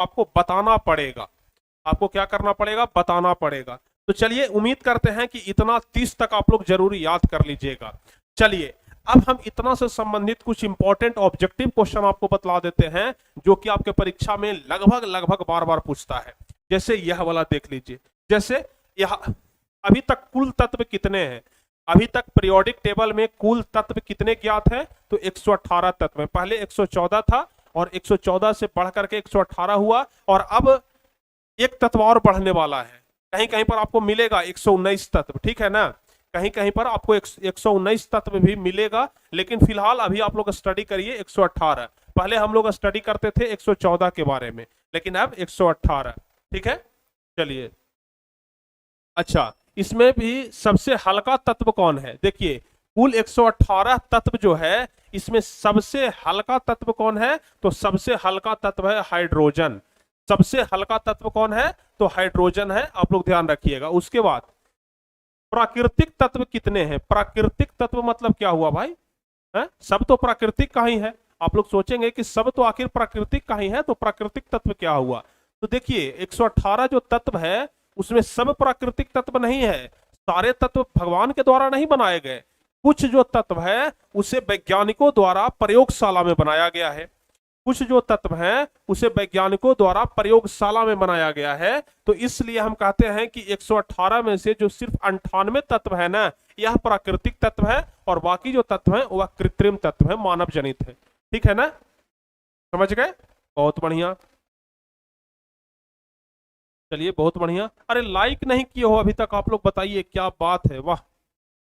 आपको बताना पड़ेगा। आपको क्या करना पड़ेगा? बताना पड़ेगा। तो चलिए, उम्मीद करते हैं कि इतना 30 तक आप लोग जरूर याद कर लीजिएगा। चलिए, अब हम इतना से संबंधित कुछ इंपॉर्टेंट ऑब्जेक्टिव क्वेश्चन आपको बतला देते हैं, जो कि आपके परीक्षा में लगभग लगभग बार बार पूछता है। जैसे यह वाला देख लीजिए। जैसे यह, अभी तक कुल तत्व कितने हैं? अभी तक पीरियोडिक टेबल में कुल तत्व कितने ज्ञात हैं? तो 118 तत्व हैं। पहले 114 था और 114 से बढ़ करके 118 हुआ, और अब एक तत्व और बढ़ने वाला है। कहीं कहीं पर आपको मिलेगा 119 तत्व, ठीक है ना? कहीं कहीं पर आपको 119 तत्व भी मिलेगा, लेकिन फिलहाल अभी आप लोग स्टडी करिए 118। पहले हम लोग स्टडी करते थे 114 के बारे में, लेकिन अब 118, ठीक है? चलिए, अच्छा, इसमें भी सबसे हल्का तत्व कौन है? देखिए, कुल 118 तत्व जो है, इसमें सबसे हल्का तत्व कौन है? तो सबसे हल्का तत्व है हाइड्रोजन। सबसे हल्का तत्व कौन है? तो हाइड्रोजन है। आप लोग ध्यान रखिएगा। उसके बाद प्राकृतिक तत्व कितने हैं? प्राकृतिक तत्व मतलब क्या हुआ भाई? है? सब तो प्राकृतिक का ही है। आप लोग सोचेंगे कि सब तो आखिर प्राकृतिक का ही है, तो प्राकृतिक तत्व क्या हुआ? तो देखिए, 118 जो तत्व है, उसमें सब प्राकृतिक तत्व नहीं है। सारे तत्व भगवान के द्वारा नहीं बनाए गए। कुछ जो तत्व है, उसे वैज्ञानिकों द्वारा प्रयोगशाला में बनाया गया है। कुछ जो तत्व हैं, उसे वैज्ञानिकों द्वारा प्रयोगशाला में बनाया गया है। तो इसलिए हम कहते हैं कि 118 में से जो सिर्फ 98 तत्व है ना, यह प्राकृतिक तत्व है, और बाकी जो तत्व है वह कृत्रिम तत्व है, मानव जनित है। ठीक है ना? समझ गए? बहुत बढ़िया। चलिए, बहुत बढ़िया। अरे, लाइक नहीं किए हो अभी तक आप लोग, बताइए क्या बात है। वाह,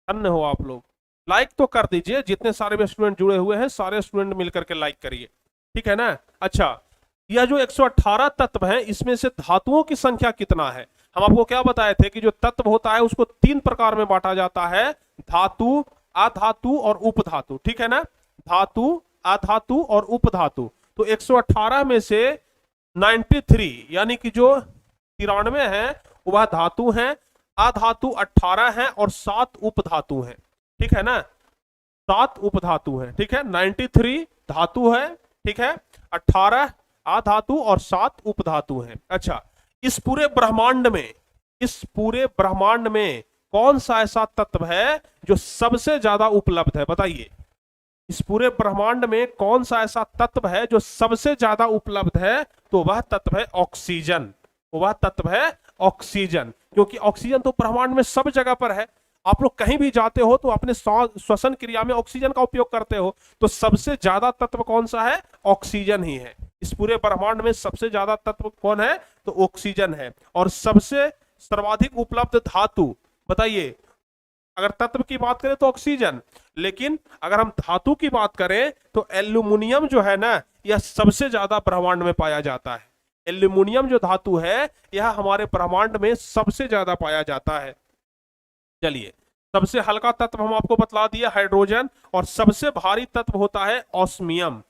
धन्य हो आप लोग। लाइक तो कर दीजिए। जितने सारे भी स्टूडेंट जुड़े हुए हैं, सारे स्टूडेंट मिलकर के लाइक करिए, ठीक है ना? अच्छा, यह जो 118 तत्व है, इसमें से धातुओं की संख्या कितना है? हम आपको क्या बताए थे कि जो तत्व होता है उसको 3 प्रकार में बांटा जाता है: धातु, अधातु और उपधातु। ठीक है ना? धातु, अधातु और उपधातु। तो 118 में से 93 यानी कि जो 93 है, वह धातु है। अधातु 18 है और 7 उपधातु है। ठीक है ना? 7 उपधातु है। ठीक है? 93 धातु है, ठीक है, 18 अधातु और 7 उपधातु है। अच्छा, इस पूरे ब्रह्मांड में, इस पूरे ब्रह्मांड में कौन सा ऐसा तत्व है जो सबसे ज्यादा उपलब्ध है? बताइए, इस पूरे ब्रह्मांड में कौन सा ऐसा तत्व है जो सबसे ज्यादा उपलब्ध है? तो वह तत्व है ऑक्सीजन। वह तत्व है ऑक्सीजन, क्योंकि ऑक्सीजन तो ब्रह्मांड में सब जगह पर है। आप लोग कहीं भी जाते हो तो अपने श्वसन क्रिया में ऑक्सीजन का उपयोग करते हो। तो सबसे ज्यादा तत्व कौन सा है? ऑक्सीजन ही है। इस पूरे ब्रह्मांड में सबसे ज्यादा तत्व कौन है? तो ऑक्सीजन है। और सबसे सर्वाधिक उपलब्ध धातु, बताइए। अगर तत्व की बात करें तो ऑक्सीजन, लेकिन अगर हम धातु की बात करें तो एल्यूमिनियम जो है ना, यह सबसे ज्यादा ब्रह्मांड में पाया जाता है। एल्यूमिनियम जो धातु है, यह हमारे ब्रह्मांड में सबसे ज्यादा पाया जाता है। चलिए, सबसे हल्का तत्व हम आपको बतला दिया हाइड्रोजन, और सबसे भारी तत्व होता है ऑस्मियम।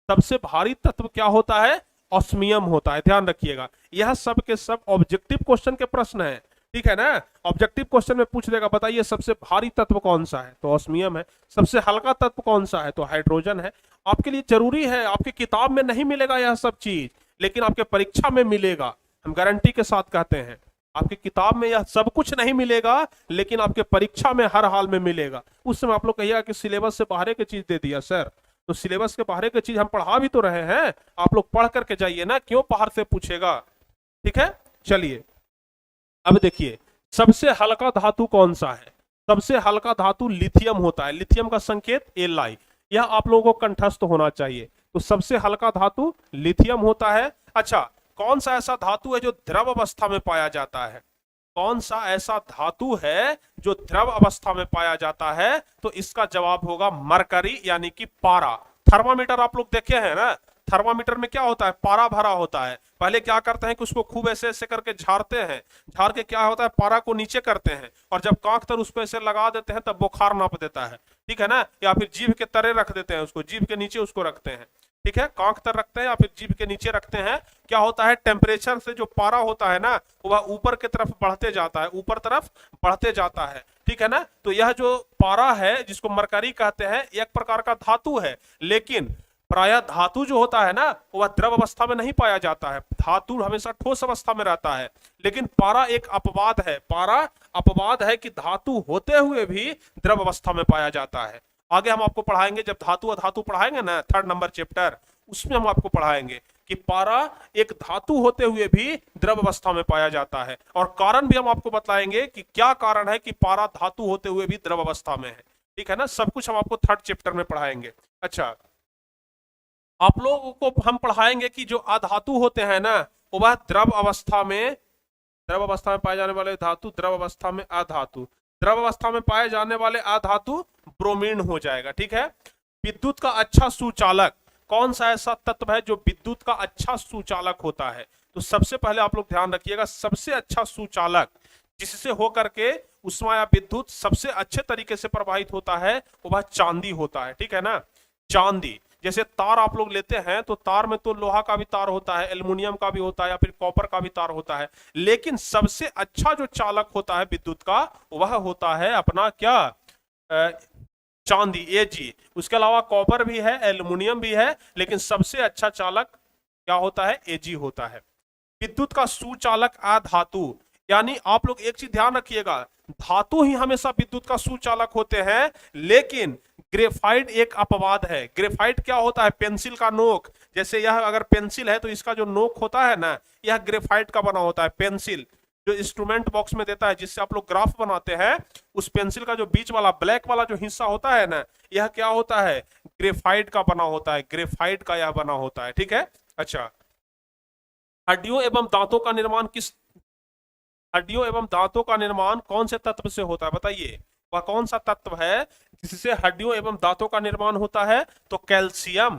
सबसे भारी तत्व क्या होता है? ऑस्मियम होता है। ध्यान रखिएगा, यह सब के सब ऑब्जेक्टिव क्वेश्चन के प्रश्न है, ठीक है ना? ऑब्जेक्टिव क्वेश्चन में पूछ देगा, बताइए सबसे भारी तत्व कौन सा है? तो ऑस्मियम है। सबसे हल्का तत्व कौन सा है? तो हाइड्रोजन है। आपके लिए जरूरी है, आपकी किताब में नहीं मिलेगा यह सब चीज, लेकिन आपके परीक्षा में मिलेगा। हम गारंटी के साथ कहते हैं, आपकी किताब में यह सब कुछ नहीं मिलेगा, लेकिन आपके परीक्षा में हर हाल में मिलेगा। उस समय आप लोग कहिएगा कि सिलेबस से बाहर की चीज दे दिया सर। तो सिलेबस के बाहर की चीज हम पढ़ा भी तो रहे हैं, आप लोग पढ़ करके जाइए ना, क्यों बाहर से पूछेगा? ठीक है? चलिए, अब देखिए, सबसे हल्का धातु कौन सा है? सबसे हल्का धातु लिथियम होता है। लिथियम का संकेत Li, यह आप लोगों को कंठस्थ होना चाहिए। तो सबसे हल्का धातु लिथियम होता है। अच्छा, कौन सा ऐसा धातु है जो द्रव अवस्था में पाया जाता है? कौन सा ऐसा धातु है जो द्रव अवस्था में पाया जाता है? तो इसका जवाब होगा मरकरी, यानी कि पारा। थर्मामीटर आप लोग देखे हैं ना? थर्मामीटर में क्या होता है? पारा भरा होता है। पहले क्या करते हैं कि उसको खूब ऐसे ऐसे करके झाड़ते हैं, झाड़ के क्या होता है, पारा को नीचे करते हैं, और जब कांख तर उस पर ऐसे लगा देते हैं तब बुखार नाप देता है, ठीक है ना? या फिर जीभ के तरे रख देते हैं, उसको जीभ के नीचे उसको रखते हैं, ठीक है? कांख तर रखते हैं या फिर जीभ के नीचे रखते हैं। क्या होता है, टेम्परेचर से जो पारा होता है ना, वह ऊपर की तरफ बढ़ते जाता है, ऊपर तरफ बढ़ते जाता है, ठीक है ना? तो यह जो पारा है, जिसको मरकरी कहते हैं, एक प्रकार का धातु है, लेकिन प्रायः धातु जो होता है ना वह द्रव अवस्था में नहीं पाया जाता है, धातु हमेशा ठोस अवस्था में रहता है। लेकिन पारा एक अपवाद है, पारा अपवाद है कि धातु होते हुए भी द्रव अवस्था में पाया जाता है। आगे हम आपको पढ़ाएंगे, जब धातु अधातु पढ़ाएंगे ना 3rd नंबर चैप्टर, उसमें हम आपको पढ़ाएंगे कि पारा एक धातु होते हुए भी द्रव अवस्था में पाया जाता है, और कारण भी हम आपको बताएंगे कि क्या कारण है कि पारा धातु होते हुए भी द्रव अवस्था में है। ठीक है ना, सब कुछ हम आपको 3rd चैप्टर में पढ़ाएंगे। अच्छा, आप लोगों को हम पढ़ाएंगे कि जो अधातु होते हैं ना वह द्रव अवस्था में पाए जाने वाले धातु, द्रव अवस्था में अधातु, द्रव अवस्था में पाए जाने वाले अधातु ब्रोमीन हो जाएगा। ठीक है, विद्युत का अच्छा सुचालक कौन सा ऐसा तत्व है जो विद्युत का अच्छा सुचालक होता है? तो सबसे पहले आप लोग ध्यान रखिएगा, सबसे अच्छा सुचालक जिससे होकर के उष्मा या विद्युत सबसे अच्छे तरीके से प्रवाहित होता है वह चांदी होता है। ठीक है ना, चांदी। जैसे तार आप लोग लेते हैं तो तार में तो लोहा का भी तार होता है, एल्युमिनियम का भी होता है, या फिर कॉपर का भी तार होता है, लेकिन सबसे अच्छा जो चालक होता है विद्युत का वह होता है अपना क्या, चांदी, Ag। उसके अलावा कॉपर भी है, एल्युमिनियम भी है, लेकिन सबसे अच्छा चालक क्या होता है, Ag होता है। विद्युत का सुचालक अधातु, यानी आप लोग एक चीज ध्यान रखिएगा, धातु ही हमेशा विद्युत का सुचालक होते हैं, लेकिन ग्रेफाइट एक अपवाद है। ग्रेफाइट क्या होता है, पेंसिल का नोक, जैसे यह अगर पेंसिल है तो इसका जो नोक होता है ना यह ग्रेफाइट का बना होता है। पेंसिल जो इंस्ट्रूमेंट बॉक्स में देता है जिससे आप लोग ग्राफ बनाते हैं, उस पेंसिल का जो बीच वाला ब्लैक वाला जो हिस्सा होता है ना यह क्या होता है, ग्रेफाइट का बना होता है, ग्रेफाइट का यह बना होता है। ठीक है। अच्छा, हड्डियों एवं दांतों का निर्माण हड्डियों एवं दांतों का निर्माण कौन से तत्व से होता है, बताइए वह कौन सा तत्व है जिससे हड्डियों एवं दांतों का निर्माण होता है? तो कैल्शियम।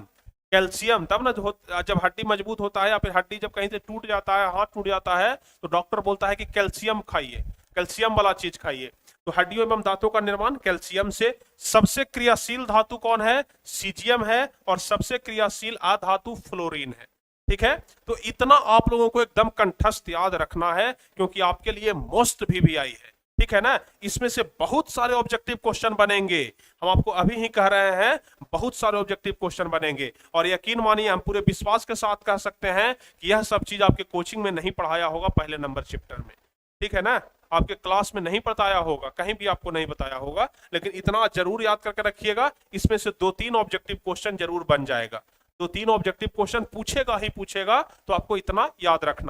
कैल्शियम, तब ना जब हड्डी मजबूत होता है या फिर हड्डी जब कहीं से टूट जाता है, हाथ टूट जाता है, तो डॉक्टर बोलता है कि कैल्शियम खाइए, कैल्शियम वाला चीज खाइए। तो हड्डियों एवं दांतों का निर्माण कैल्शियम से। सबसे क्रियाशील धातु कौन है? सीजियम है, और सबसे क्रियाशील अधातु फ्लोरीन है। ठीक है, तो इतना आप लोगों को एकदम कंठस्थ याद रखना है क्योंकि आपके लिए मोस्ट VVI है। ठीक है ना, इसमें से बहुत सारे ऑब्जेक्टिव क्वेश्चन बनेंगे, हम आपको अभी ही कह रहे हैं बहुत सारे ऑब्जेक्टिव क्वेश्चन बनेंगे, और यकीन मानिए हम पूरे विश्वास के साथ कह सकते हैं कि यह सब चीज आपके कोचिंग में नहीं पढ़ाया होगा पहले नंबर चैप्टर में। ठीक है ना, आपके क्लास में नहीं बताया होगा, कहीं भी आपको नहीं बताया होगा, लेकिन इतना जरूर याद करके रखिएगा, इसमें से 2-3 ऑब्जेक्टिव क्वेश्चन जरूर बन जाएगा। 2-3 ऑब्जेक्टिव क्वेश्चन पूछेगा ही पूछेगा, तो आपको इतना याद रखना।